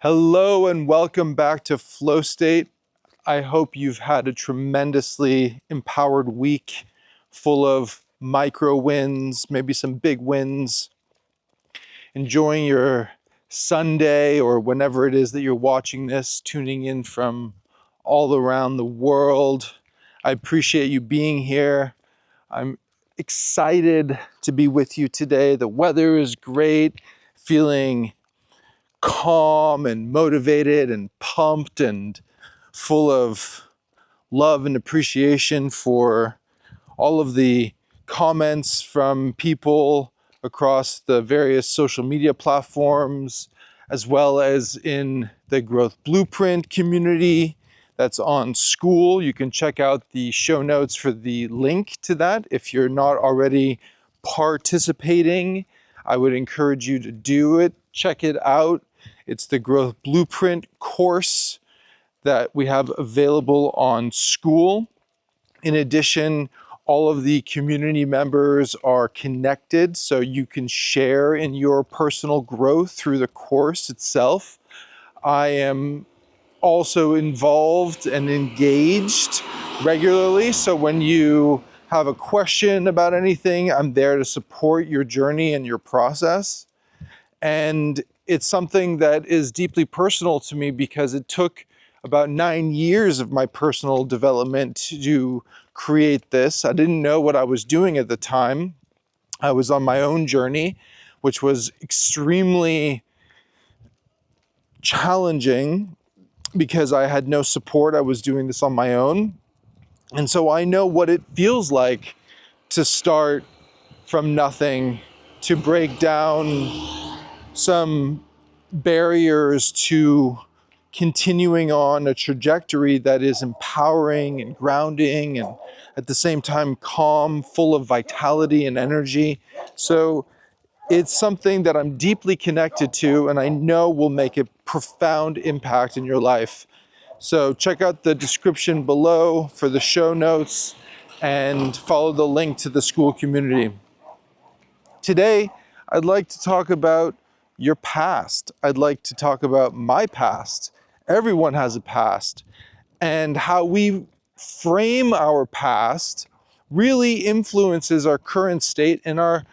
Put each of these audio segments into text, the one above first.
Hello and welcome back to FlowState. I hope you've had a tremendously empowered week full of micro wins, maybe some big wins, enjoying your Sunday or whenever it is that you're watching this, tuning in from all around the world. I appreciate you being here. I'm excited to be with you today. The weather is great, feeling calm and motivated and pumped and full of love and appreciation for all of the comments from people across the various social media platforms, as well as in the Growth Blueprint community that's on School. You can check out the show notes for the link to that. If you're not already participating, I would encourage you to do it. Check it out. It's the Growth Blueprint course that we have available on School. In addition, all of the community members are connected, so you can share in your personal growth through the course itself. I am also involved and engaged regularly, so when you have a question about anything, I'm there to support your journey and your process. And it's something that is deeply personal to me because it took about 9 years of my personal development to create this. I didn't know what I was doing at the time. I was on my own journey, which was extremely challenging because I had no support. I was doing this on my own. And so I know what it feels like to start from nothing, to break down some barriers to continuing on a trajectory that is empowering and grounding and at the same time calm, full of vitality and energy. So it's something that I'm deeply connected to and I know will make a profound impact in your life. So check out the description below for the show notes and follow the link to the School community. Today, I'd like to talk about your past. I'd like to talk about my past. Everyone has a past, and how we frame our past really influences our current state and our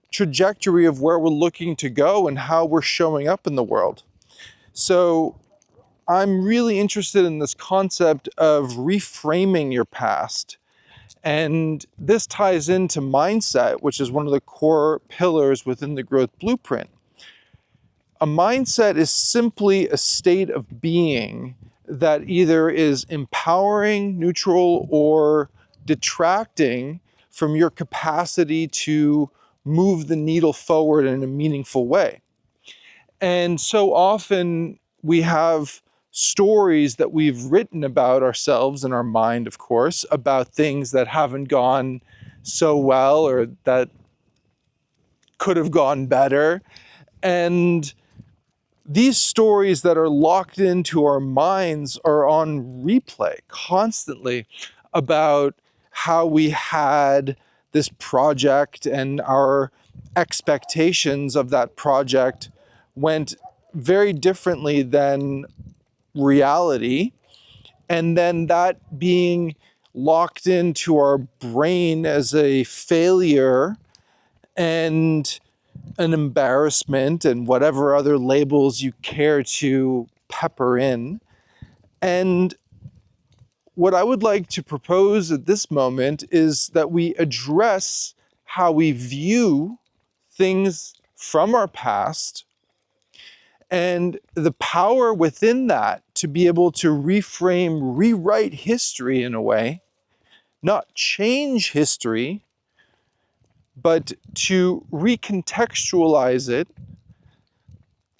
trajectory of where we're looking to go and how we're showing up in the world. So I'm really interested in this concept of reframing your past. And this ties into mindset, which is one of the core pillars within the Growth Blueprint. A mindset is simply a state of being that either is empowering, neutral, or detracting from your capacity to move the needle forward in a meaningful way. And so often we have stories that we've written about ourselves in our mind, of course, about things that haven't gone so well or that could have gone better. And these stories that are locked into our minds are on replay constantly about how we had this project and our expectations of that project went very differently than reality. And then that being locked into our brain as a failure and an embarrassment and whatever other labels you care to pepper in. And what I would like to propose at this moment is that we address how we view things from our past and the power within that to be able to reframe, rewrite history in a way, not change history, but to recontextualize it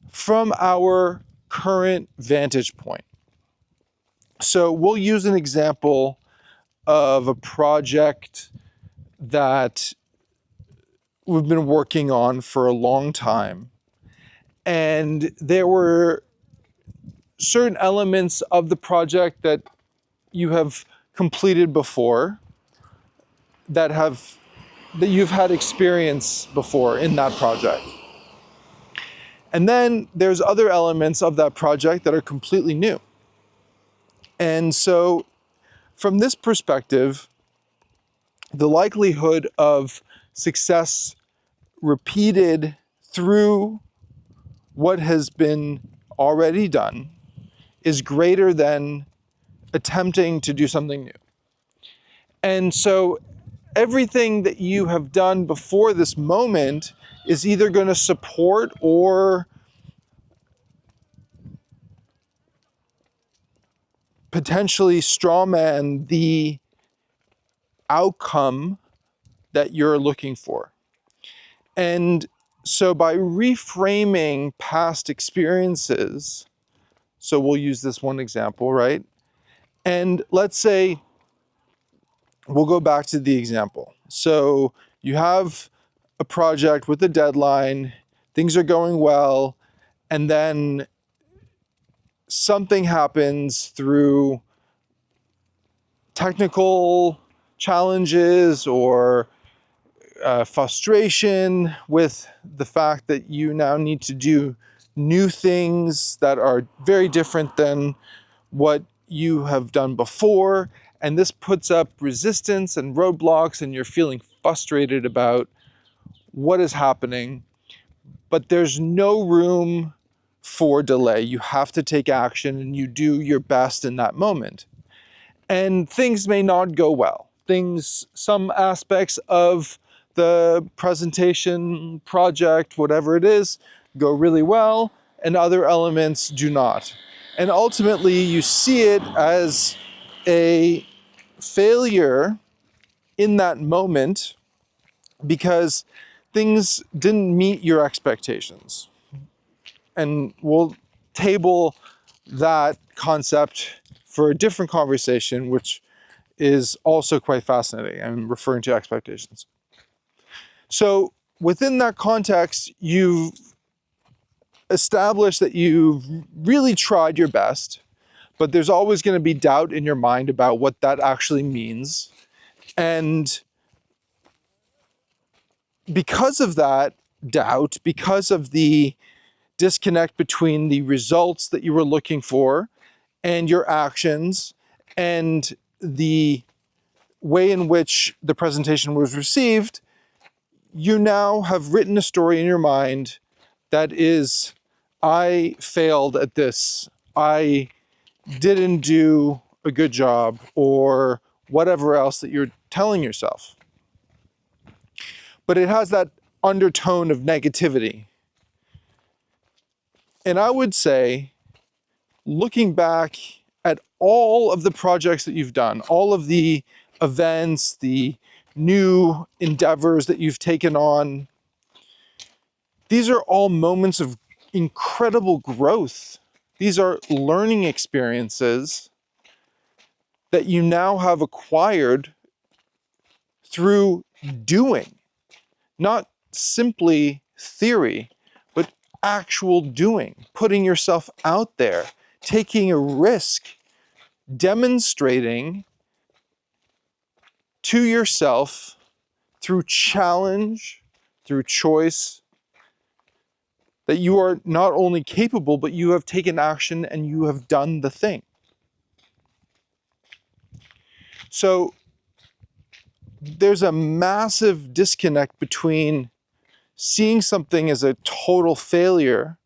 from our current vantage point. So we'll use an example of a project that we've been working on for a long time. And there were certain elements of the project that you have completed before that you've had experience before in that project. And then there's other elements of that project that are completely new. And so from this perspective, the likelihood of success repeated through what has been already done is greater than attempting to do something new. And so everything that you have done before this moment is either going to support or potentially strawman the outcome that you're looking for. And so by reframing past experiences, so we'll use this one example, right? And let's say, we'll go back to the example. So you have a project with a deadline, things are going well, and then something happens through technical challenges or frustration with the fact that you now need to do new things that are very different than what you have done before. And this puts up resistance and roadblocks, and you're feeling frustrated about what is happening. But there's no room for delay. You have to take action, and you do your best in that moment. And things may not go well. Some aspects of the presentation, project, whatever it is, go really well, and other elements do not. And ultimately, you see it as a failure in that moment because things didn't meet your expectations. And we'll table that concept for a different conversation, which is also quite fascinating. I'm referring to expectations. So within that context, you've established that you've really tried your best, but there's always going to be doubt in your mind about what that actually means. And because of that doubt, because of the disconnect between the results that you were looking for and your actions and the way in which the presentation was received, you now have written a story in your mind that is, I failed at this, I didn't do a good job, or whatever else that you're telling yourself. But it has that undertone of negativity. And I would say, looking back at all of the projects that you've done, all of the events, the new endeavors that you've taken on, these are all moments of incredible growth. These are learning experiences that you now have acquired through doing, not simply theory, but actual doing, putting yourself out there, taking a risk, demonstrating to yourself through challenge, through choice, that you are not only capable, but you have taken action and you have done the thing. So there's a massive disconnect between seeing something as a total failure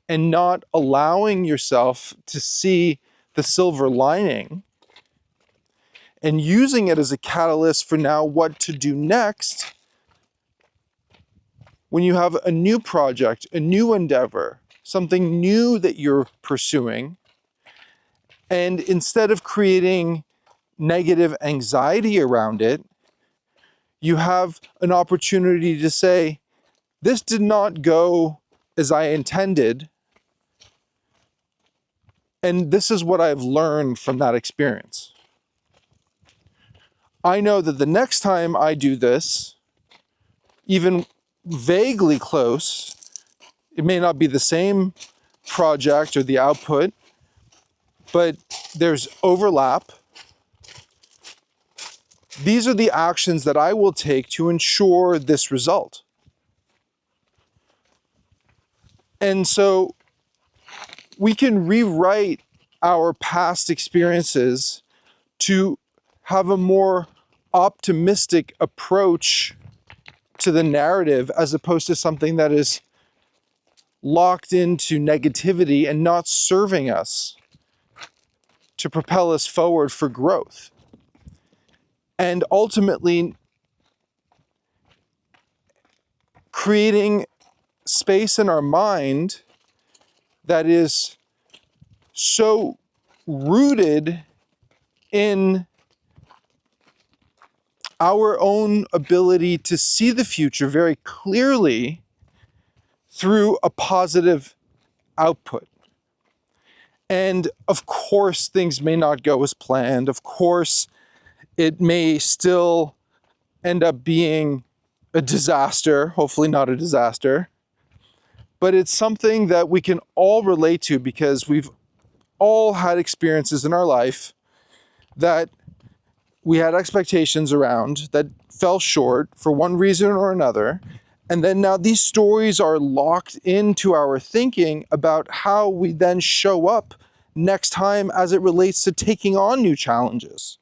and not allowing yourself to see the silver lining and using it as a catalyst for now what to do next when you have a new project, a new endeavor, something new that you're pursuing. And instead of creating negative anxiety around it, you have an opportunity to say, this did not go as I intended, and this is what I've learned from that experience. I know that the next time I do this, even vaguely close, it may not be the same project or the output, but there's overlap. These are the actions that I will take to ensure this result. And so we can rewrite our past experiences to have a more optimistic approach to the narrative, as opposed to something that is locked into negativity and not serving us to propel us forward for growth. And ultimately, creating space in our mind that is so rooted in our own ability to see the future very clearly through a positive output. And of course, things may not go as planned. Of course, it may still end up being a disaster, hopefully not a disaster. But it's something that we can all relate to, because we've all had experiences in our life that we had expectations around that fell short for one reason or another. And then now these stories are locked into our thinking about how we then show up next time as it relates to taking on new challenges.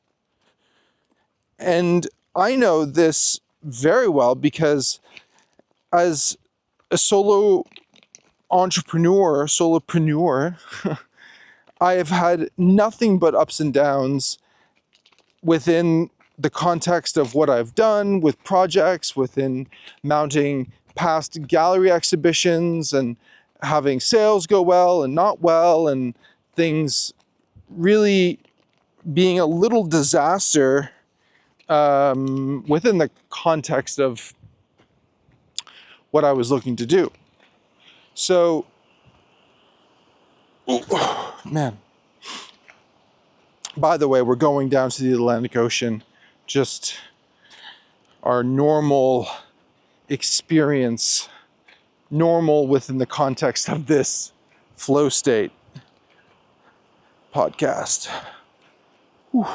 And I know this very well because as a solopreneur, I have had nothing but ups and downs within the context of what I've done with projects, within mounting past gallery exhibitions and having sales go well and not well, and things really being a little disaster within the context of what I was looking to do. So, man. By the way, we're going down to the Atlantic Ocean, just our normal experience, normal within the context of this FlowState podcast. Whew.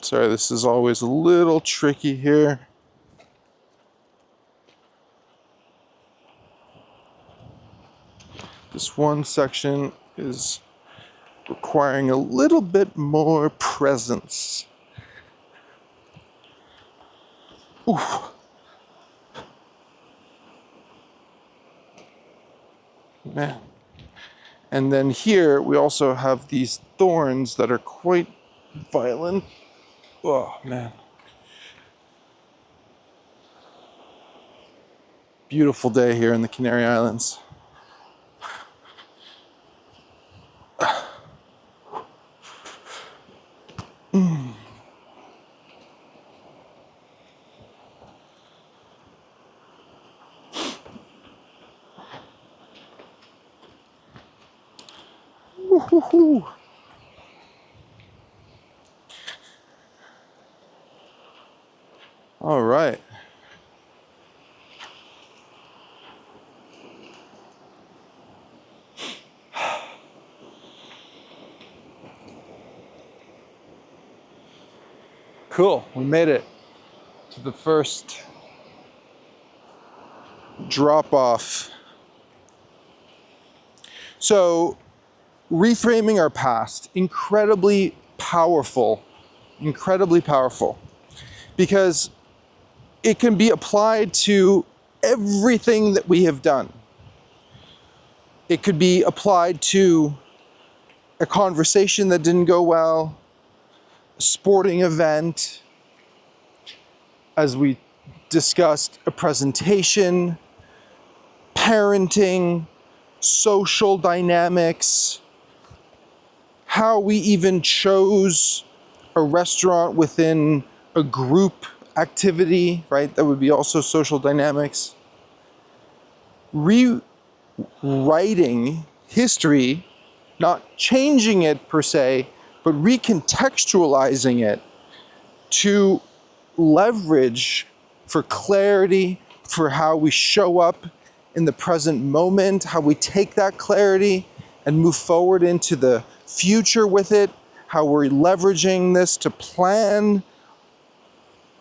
Sorry, this is always a little tricky here. This one section is requiring a little bit more presence. Oof. Man. And then here we also have these thorns that are quite violent. Oh, man. Beautiful day here in the Canary Islands. Woo-hoo-hoo. All right. Cool, we made it to the first drop off. So, reframing our past, incredibly powerful, because it can be applied to everything that we have done. It could be applied to a conversation that didn't go well, a sporting event, as we discussed, a presentation, parenting, social dynamics, how we even chose a restaurant within a group activity, right? That would be also social dynamics. Rewriting history, not changing it per se, but recontextualizing it to leverage for clarity, for how we show up in the present moment, how we take that clarity and move forward into the future with it, how we're leveraging this to plan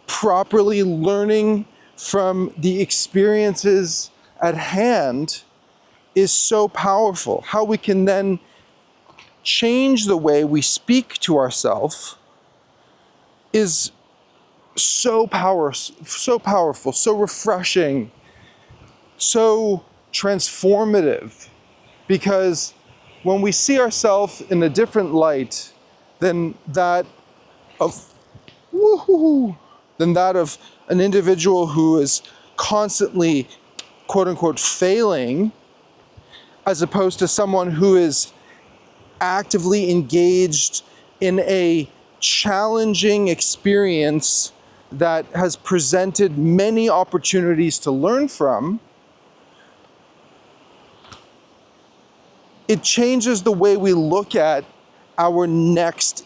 properly, learning from the experiences at hand is so powerful. How we can then change the way we speak to ourselves is so powerful, so refreshing, so transformative. Because when we see ourselves in a different light than that of an individual who is constantly, quote unquote, failing, as opposed to someone who is actively engaged in a challenging experience that has presented many opportunities to learn from, it changes the way we look at our next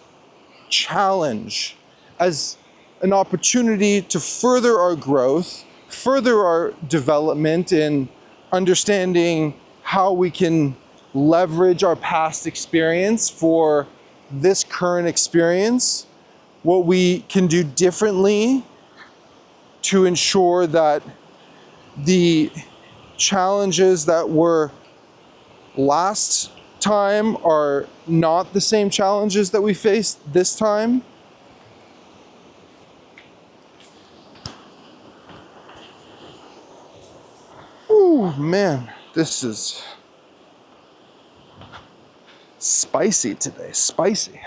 challenge as an opportunity to further our growth, further our development in understanding how we can leverage our past experience for this current experience, what we can do differently to ensure that the challenges that were last time are not the same challenges that we face this time. Ooh, man, this is spicy today, spicy.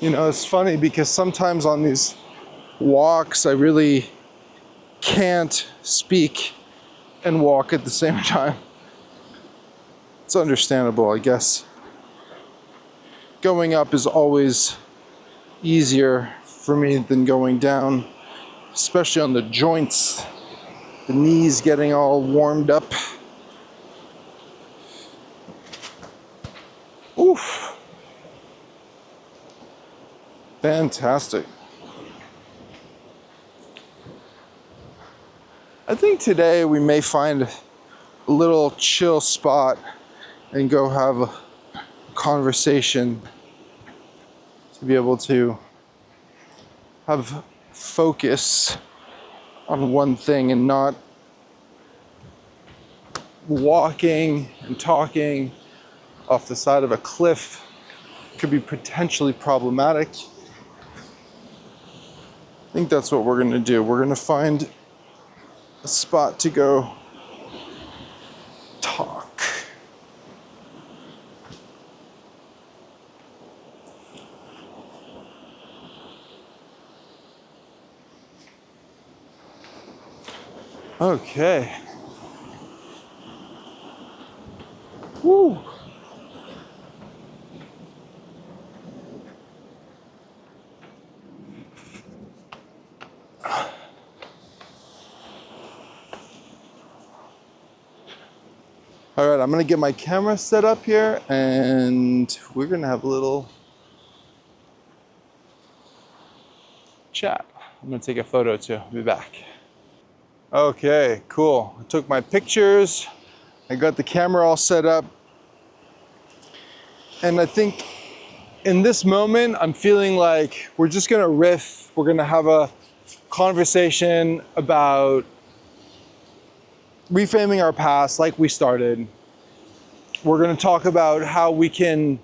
You know, it's funny because sometimes on these walks, I really can't speak and walk at the same time. It's understandable, I guess. Going up is always easier for me than going down, especially on the joints, the knees getting all warmed up. Oof. Fantastic. I think today we may find a little chill spot and go have a conversation to be able to have focus on one thing and not walking and talking off the side of a cliff. Could be potentially problematic. I think that's what we're going to do. We're going to find a spot to go talk. Okay. Woo. All right, I'm gonna get my camera set up here and we're gonna have a little chat. I'm gonna take a photo too, I'll be back. Okay, cool. I took my pictures. I got the camera all set up. And I think in this moment, I'm feeling like we're just gonna riff. We're gonna have a conversation about reframing our past like we started. We're gonna talk about how we can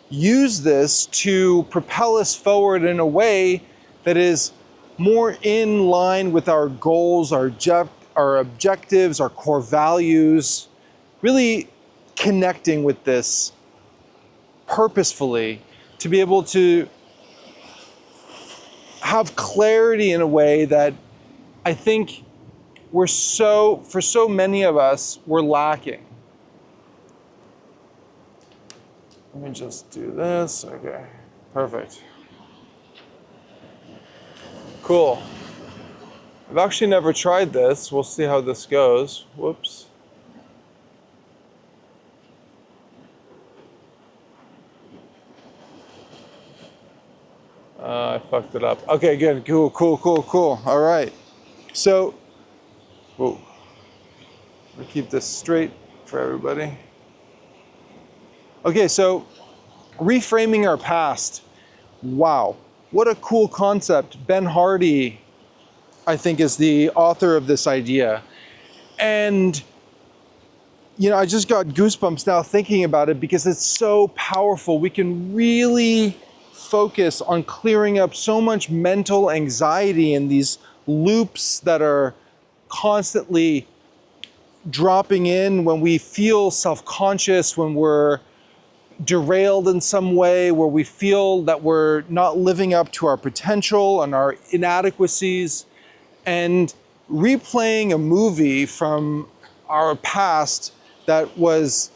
use this to propel us forward in a way that is more in line with our goals, our objectives, our core values, really connecting with this purposefully to be able to have clarity in a way that I think for so many of us, we're lacking. Let me just do this. Okay, perfect. Cool. I've actually never tried this. We'll see how this goes. Whoops. I fucked it up. Okay, good. Cool. All right. So, whoa. We'll keep this straight for everybody. Okay, so reframing our past. Wow, what a cool concept. Ben Hardy, I think, is the author of this idea. And, I just got goosebumps now thinking about it because it's so powerful. We can really focus on clearing up so much mental anxiety in these loops that are constantly dropping in when we feel self-conscious, when we're derailed in some way, where we feel that we're not living up to our potential and our inadequacies. And replaying a movie from our past that was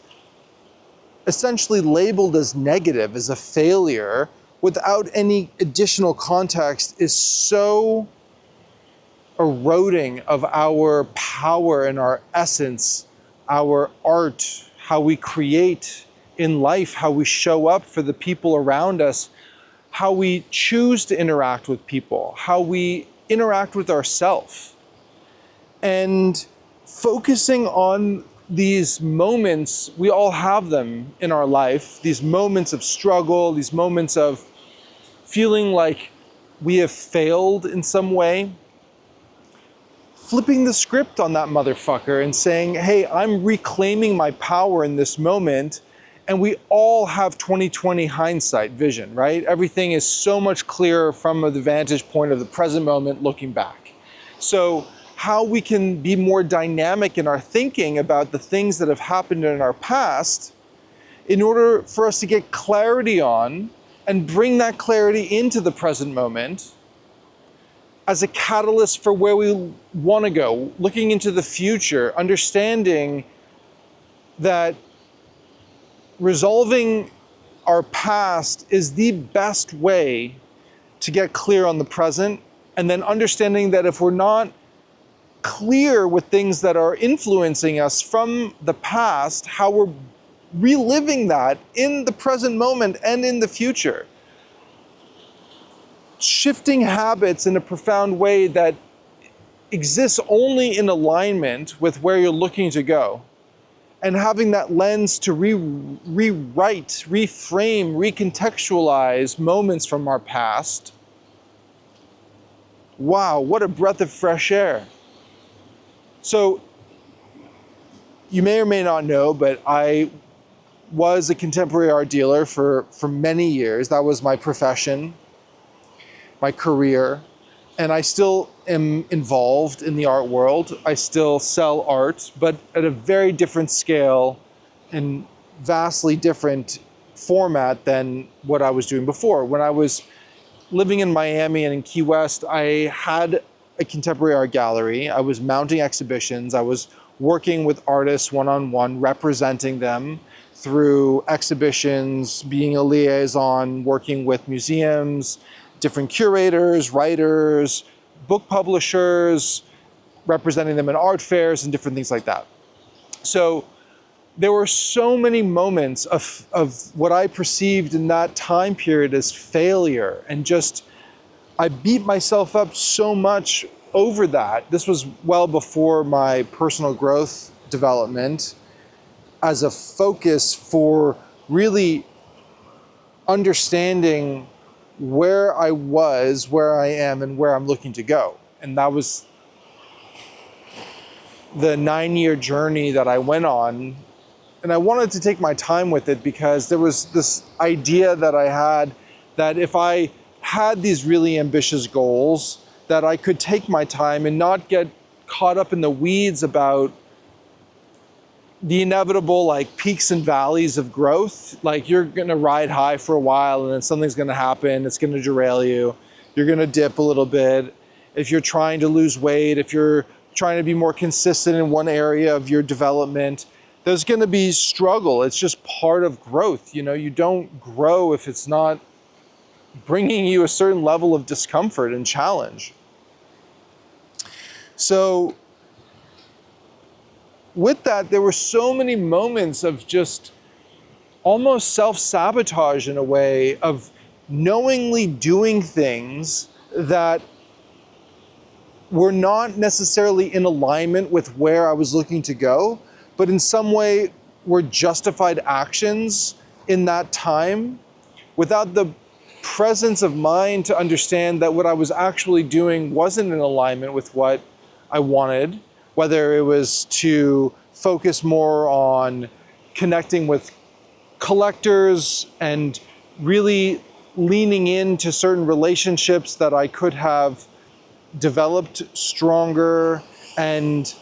essentially labeled as negative, as a failure, without any additional context is so eroding of our power and our essence, our art, how we create in life, how we show up for the people around us, how we choose to interact with people, how we interact with ourselves. And focusing on these moments, we all have them in our life, these moments of struggle, these moments of feeling like we have failed in some way. Flipping the script on that motherfucker and saying, hey, I'm reclaiming my power in this moment. And we all have 20/20 hindsight vision, right? Everything is so much clearer from the vantage point of the present moment looking back. So how we can be more dynamic in our thinking about the things that have happened in our past in order for us to get clarity on and bring that clarity into the present moment as a catalyst for where we want to go, looking into the future, understanding that resolving our past is the best way to get clear on the present, and then understanding that if we're not clear with things that are influencing us from the past, how we're reliving that in the present moment and in the future. Shifting habits in a profound way that exists only in alignment with where you're looking to go. And having that lens to rewrite, reframe, recontextualize moments from our past. Wow, what a breath of fresh air. So, you may or may not know, but I was a contemporary art dealer for many years. That was my profession, my career. And I still am involved in the art world. I still sell art, but at a very different scale and vastly different format than what I was doing before. When I was living in Miami and in Key West, I had a contemporary art gallery. I was mounting exhibitions. I was working with artists one-on-one, representing them through exhibitions, being a liaison, working with museums, different curators, writers, book publishers, representing them in art fairs and different things like that. So there were so many moments of what I perceived in that time period as failure, and just, I beat myself up so much over that. This was well before my personal growth development as a focus for really understanding where I was, where I am, and where I'm looking to go. And that was the 9-year journey that I went on. And I wanted to take my time with it because there was this idea that I had that if I had these really ambitious goals, that I could take my time and not get caught up in the weeds about the inevitable peaks and valleys of growth. Like, you're gonna ride high for a while and then something's gonna happen, it's gonna derail you. You're gonna dip a little bit. If you're trying to lose weight, if you're trying to be more consistent in one area of your development, there's gonna be struggle. It's just part of growth. You don't grow if it's not bringing you a certain level of discomfort and challenge. So, with that, there were so many moments of just almost self-sabotage in a way, of knowingly doing things that were not necessarily in alignment with where I was looking to go, but in some way were justified actions in that time, without the presence of mind to understand that what I was actually doing wasn't in alignment with what I wanted, whether it was to focus more on connecting with collectors and really leaning into certain relationships that I could have developed stronger, and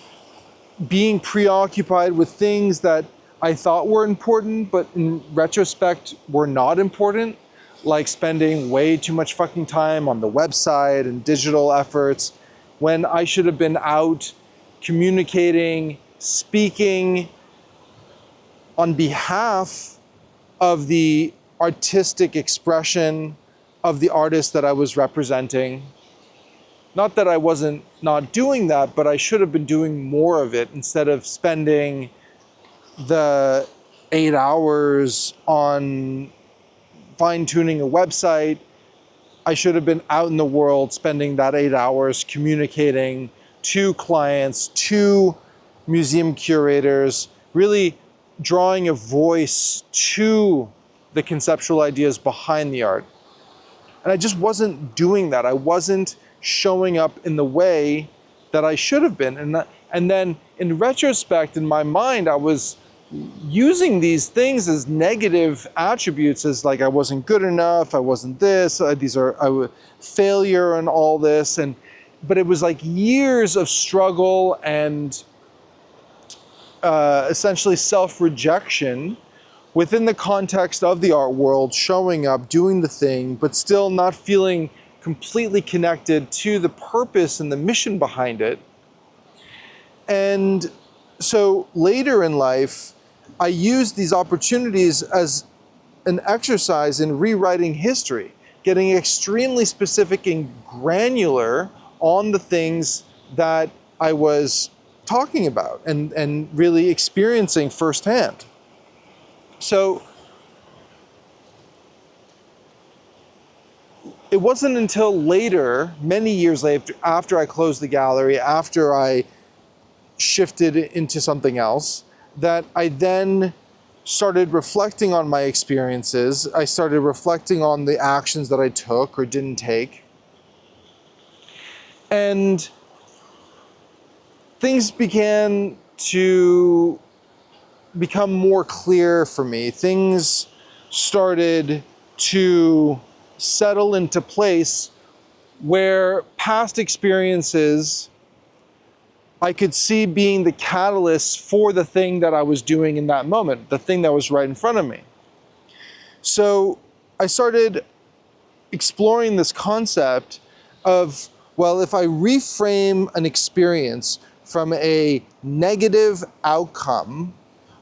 being preoccupied with things that I thought were important, but in retrospect were not important, like spending way too much fucking time on the website and digital efforts when I should have been out communicating, speaking on behalf of the artistic expression of the artist that I was representing. Not that I wasn't not doing that, but I should have been doing more of it instead of spending the 8 hours on fine-tuning a website. I should have been out in the world spending that 8 hours communicating to clients, to museum curators, really drawing a voice to the conceptual ideas behind the art. And I just wasn't doing that. I wasn't showing up in the way that I should have been. And then in retrospect, in my mind, I was using these things as negative attributes, as like I wasn't good enough, I wasn't this, failure and all this. But it was like years of struggle and essentially self-rejection within the context of the art world, showing up, doing the thing, but still not feeling completely connected to the purpose and the mission behind it. And so later in life, I used these opportunities as an exercise in rewriting history, getting extremely specific and granular on the things that I was talking about and really experiencing firsthand. So it wasn't until later, many years later, after I closed the gallery, after I shifted into something else, that I then started reflecting on my experiences. I started reflecting on the actions that I took or didn't take. And things began to become more clear for me. Things started to settle into place where past experiences I could see being the catalyst for the thing that I was doing in that moment, the thing that was right in front of me. So I started exploring this concept of, well, if I reframe an experience from a negative outcome,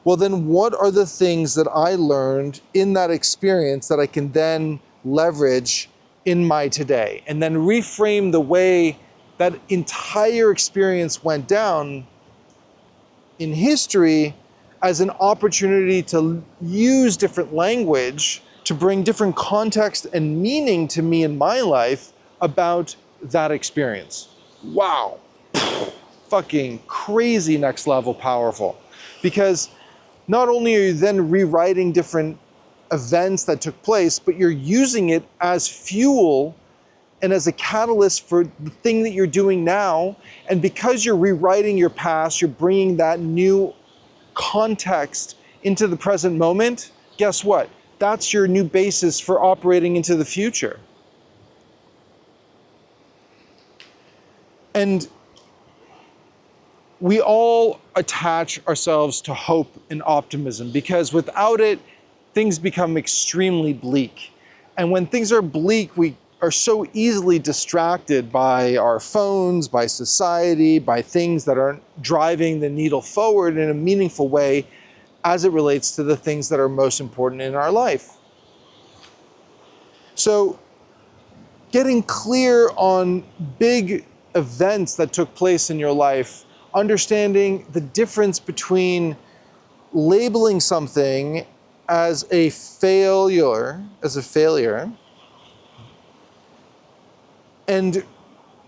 well, then what are the things that I learned in that experience that I can then leverage in my today, and then reframe the way that entire experience went down in history as an opportunity to use different language to bring different context and meaning to me in my life about that experience. Wow. Fucking crazy, next level powerful. Because not only are you then rewriting different events that took place, but you're using it as fuel and as a catalyst for the thing that you're doing now. And because you're rewriting your past, you're bringing that new context into the present moment. Guess what? That's your new basis for operating into the future. And we all attach ourselves to hope and optimism, because without it, things become extremely bleak. And when things are bleak, we are so easily distracted by our phones, by society, by things that aren't driving the needle forward in a meaningful way as it relates to the things that are most important in our life. So getting clear on big events that took place in your life, understanding the difference between labeling something as a failure, and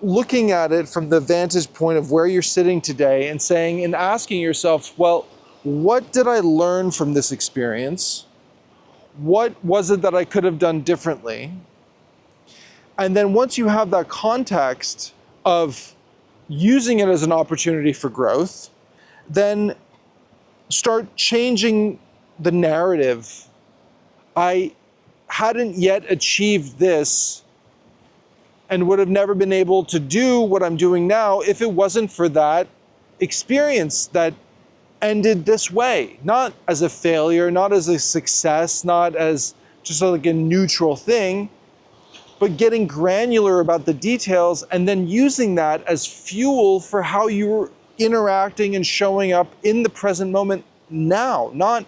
looking at it from the vantage point of where you're sitting today and saying and asking yourself, well, what did I learn from this experience? what was it that I could have done differently? And then once you have that context of using it as an opportunity for growth, then start changing the narrative. I hadn't yet achieved this and would have never been able to do what I'm doing now if it wasn't for that experience that ended this way. Not as a failure, not as a success, not as just like a neutral thing, but getting granular about the details and then using that as fuel for how you're interacting and showing up in the present moment now. Not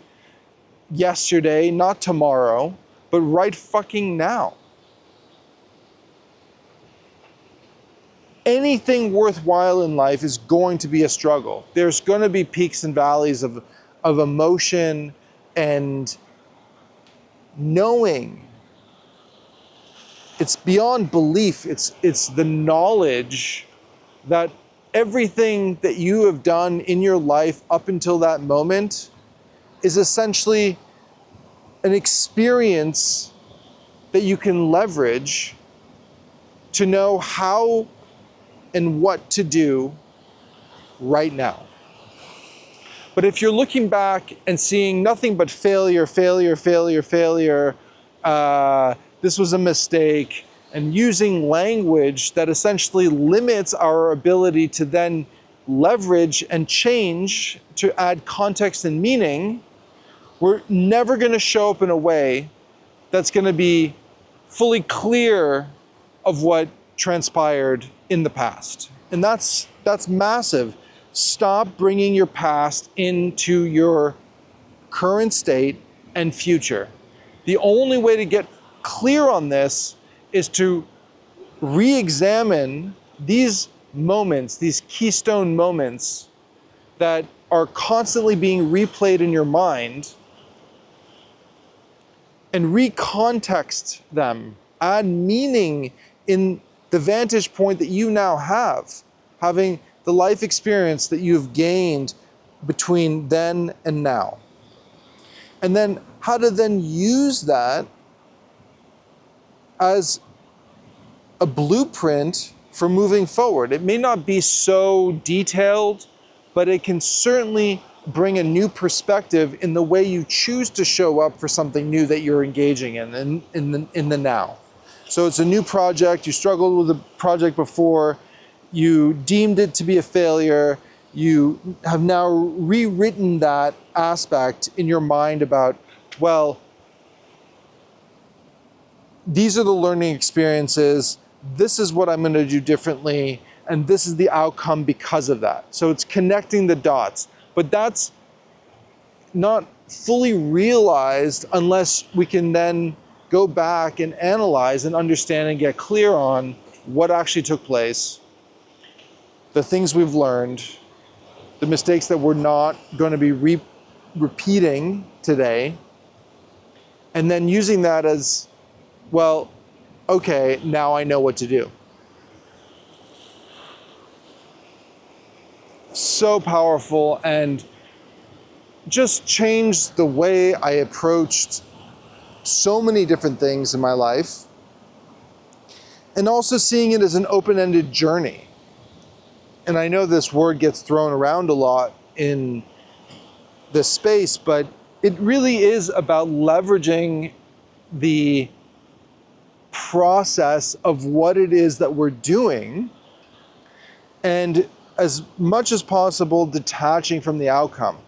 yesterday, not tomorrow, but right fucking now. Anything worthwhile in life is going to be a struggle. There's going to be peaks and valleys of emotion and knowing. It's beyond belief. It's the knowledge that everything that you have done in your life up until that moment is essentially an experience that you can leverage to know how and what to do right now. But if you're looking back and seeing nothing but failure, this was a mistake, and using language that essentially limits our ability to then leverage and change to add context and meaning, we're never going to show up in a way that's going to be fully clear of what transpired in the past. And that's massive. Stop bringing your past into your current state and future. The only way to get clear on this is to re-examine these moments, these keystone moments that are constantly being replayed in your mind, and recontext them, add meaning in the vantage point that you now have, having the life experience that you've gained between then and now. And then how to then use that as a blueprint for moving forward. It may not be so detailed, but it can certainly bring a new perspective in the way you choose to show up for something new that you're engaging in the now. So it's a new project, you struggled with the project before, you deemed it to be a failure, you have now rewritten that aspect in your mind about, well, these are the learning experiences, this is what I'm going to do differently, and this is the outcome because of that. So it's connecting the dots, but that's not fully realized unless we can then go back and analyze and understand and get clear on what actually took place, the things we've learned, the mistakes that we're not going to be repeating today, and then using that as, well, okay, now I know what to do. So powerful, and just changed the way I approached so many different things in my life, and also seeing it as an open-ended journey. And I know this word gets thrown around a lot in this space, but it really is about leveraging the process of what it is that we're doing, and as much as possible detaching from the outcome.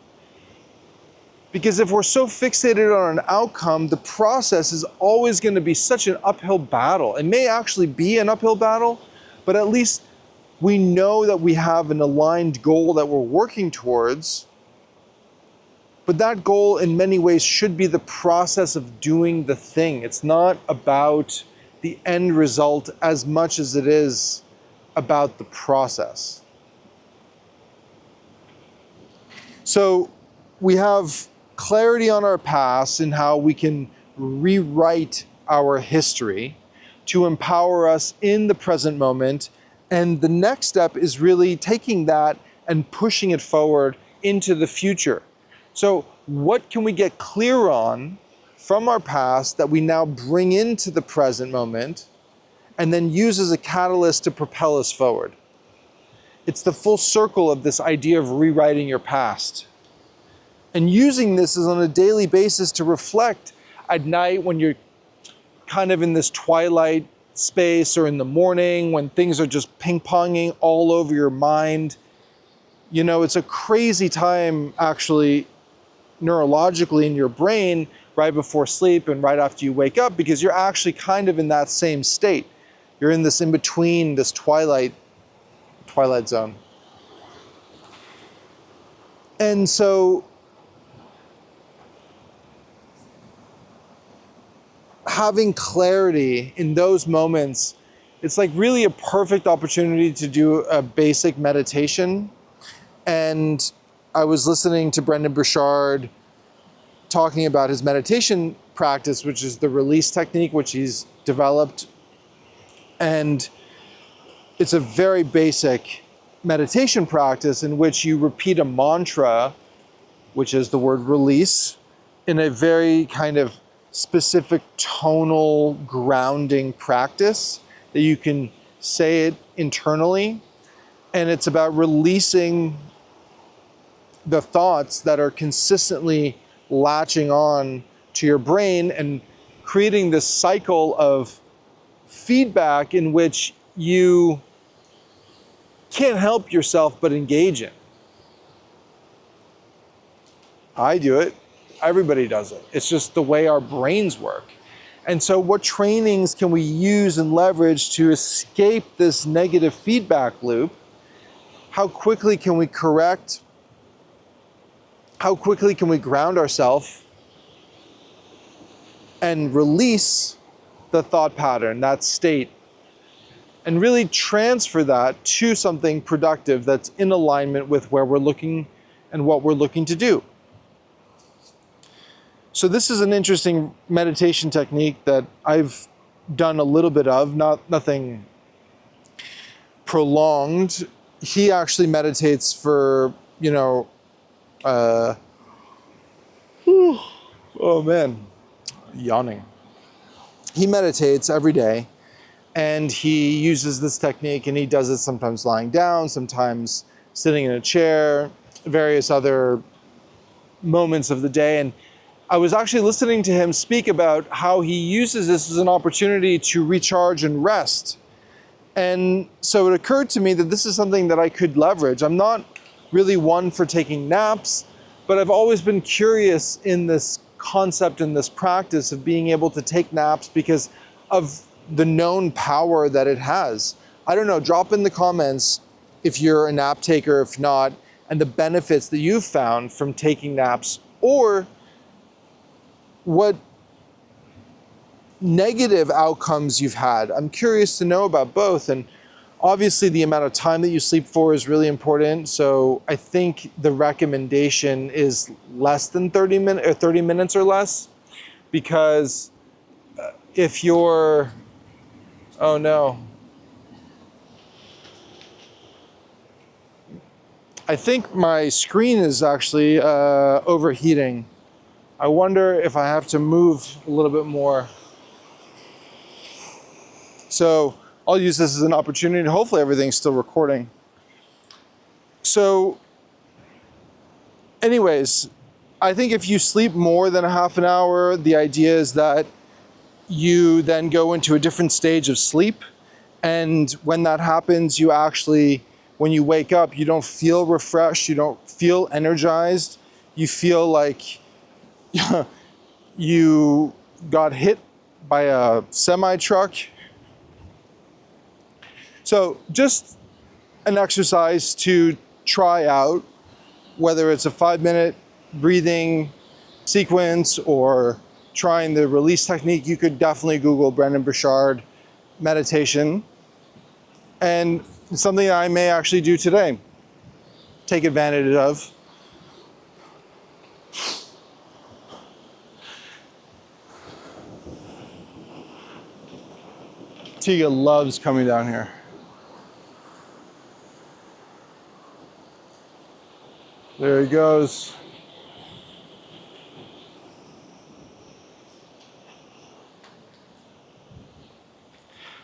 Because if we're so fixated on an outcome, the process is always going to be such an uphill battle. It may actually be an uphill battle, but at least we know that we have an aligned goal that we're working towards. But that goal in many ways should be the process of doing the thing. It's not about the end result as much as it is about the process. So we have clarity on our past and how we can rewrite our history to empower us in the present moment. And the next step is really taking that and pushing it forward into the future. So what can we get clear on from our past that we now bring into the present moment and then use as a catalyst to propel us forward. It's the full circle of this idea of rewriting your past. And using this is on a daily basis to reflect at night when you're kind of in this twilight space, or in the morning when things are just ping-ponging all over your mind. You know, it's a crazy time actually neurologically in your brain right before sleep and right after you wake up, because you're actually kind of in that same state. You're in this in-between, this twilight zone. And so having clarity in those moments, it's like really a perfect opportunity to do a basic meditation. And I was listening to Brendan Burchard talking about his meditation practice, which is the release technique, which he's developed. And it's a very basic meditation practice in which you repeat a mantra, which is the word release, in a very kind of specific tonal grounding practice that you can say it internally. And it's about releasing the thoughts that are consistently latching on to your brain and creating this cycle of feedback in which you can't help yourself but engage in. I do it. Everybody does it. It's just the way our brains work. And so what trainings can we use and leverage to escape this negative feedback loop? How quickly can we correct? How quickly can we ground ourselves and release the thought pattern, that state, and really transfer that to something productive that's in alignment with where we're looking and what we're looking to do? So this is an interesting meditation technique that I've done a little bit of, nothing prolonged. He actually meditates for, oh man, yawning. He meditates every day, and he uses this technique, and he does it sometimes lying down, sometimes sitting in a chair, various other moments of the day. And I was actually listening to him speak about how he uses this as an opportunity to recharge and rest. And so it occurred to me that this is something that I could leverage. I'm not really one for taking naps, but I've always been curious in this concept and this practice of being able to take naps because of the known power that it has. I don't know, drop in the comments if you're a nap taker, if not, and the benefits that you've found from taking naps, or what negative outcomes you've had. I'm curious to know about both. And obviously the amount of time that you sleep for is really important. So I think the recommendation is less than 30 minutes or less, because if you're, oh no. I think my screen is actually overheating. I wonder if I have to move a little bit more. So I'll use this as an opportunity. Hopefully everything's still recording. So anyways, I think if you sleep more than a half an hour, the idea is that you then go into a different stage of sleep. And when that happens, you actually, when you wake up, you don't feel refreshed, you don't feel energized, you feel like you got hit by a semi-truck. So just an exercise to try out, whether it's a 5-minute breathing sequence or trying the release technique. You could definitely Google Brendan Burchard meditation, and it's something I may actually do today, take advantage of. Tiga loves coming down here. There he goes.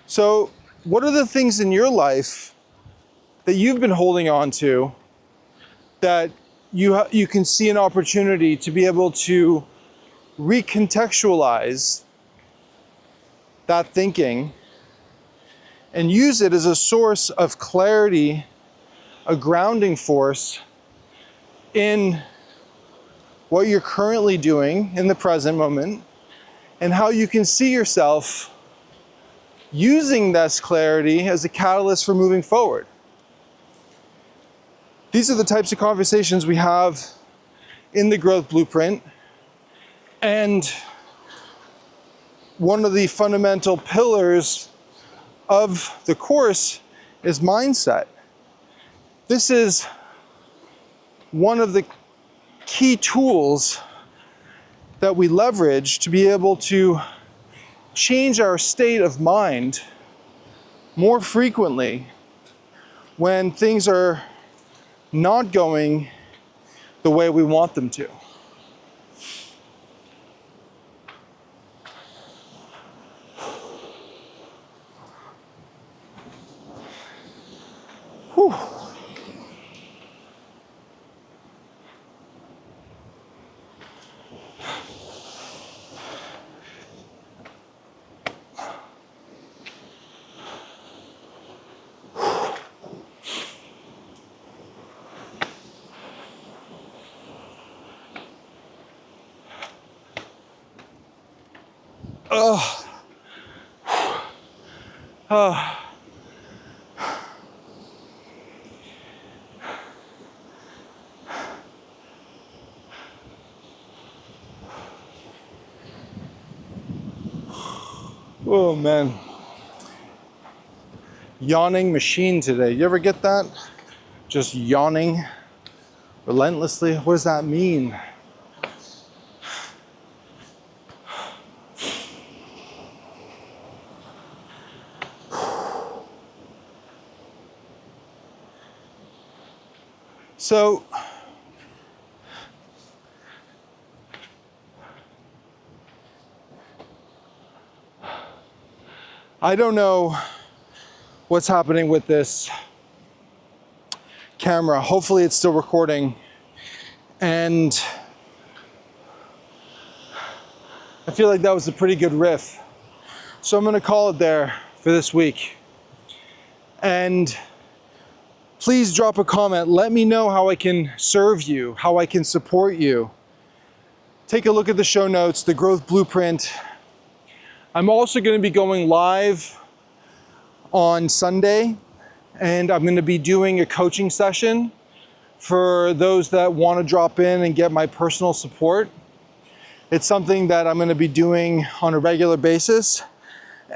So what are the things in your life that you've been holding on to that you can see an opportunity to be able to recontextualize that thinking and use it as a source of clarity, a grounding force in what you're currently doing in the present moment, and how you can see yourself using this clarity as a catalyst for moving forward. These are the types of conversations we have in the growth blueprint. And one of the fundamental pillars of the course is mindset. This is one of the key tools that we leverage to be able to change our state of mind more frequently when things are not going the way we want them to. Whew. Oh man. Yawning machine today. You ever get that? Just yawning relentlessly. What does that mean? So, I don't know what's happening with this camera. Hopefully it's still recording. And I feel like that was a pretty good riff. So I'm gonna call it there for this week. And please drop a comment. Let me know how I can serve you, how I can support you. Take a look at the show notes, the growth blueprint. I'm also going to be going live on Sunday, and I'm going to be doing a coaching session for those that want to drop in and get my personal support. It's something that I'm going to be doing on a regular basis,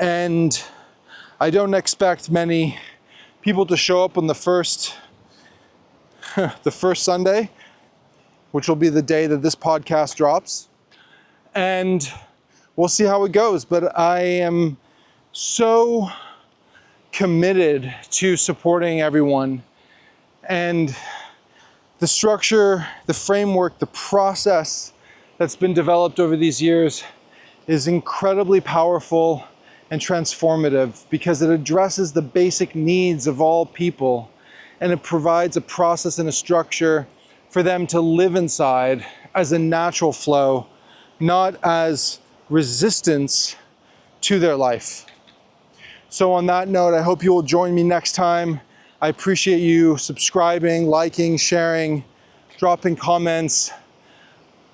and I don't expect many people to show up on the first Sunday, which will be the day that this podcast drops. And we'll see how it goes. But I am so committed to supporting everyone. And the structure, the framework, the process that's been developed over these years is incredibly powerful and transformative because it addresses the basic needs of all people, and it provides a process and a structure for them to live inside as a natural flow, not as resistance to their life. So on that note, I hope you will join me next time. I appreciate you subscribing, liking, sharing, dropping comments.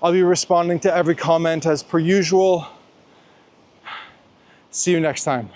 I'll be responding to every comment as per usual. See you next time.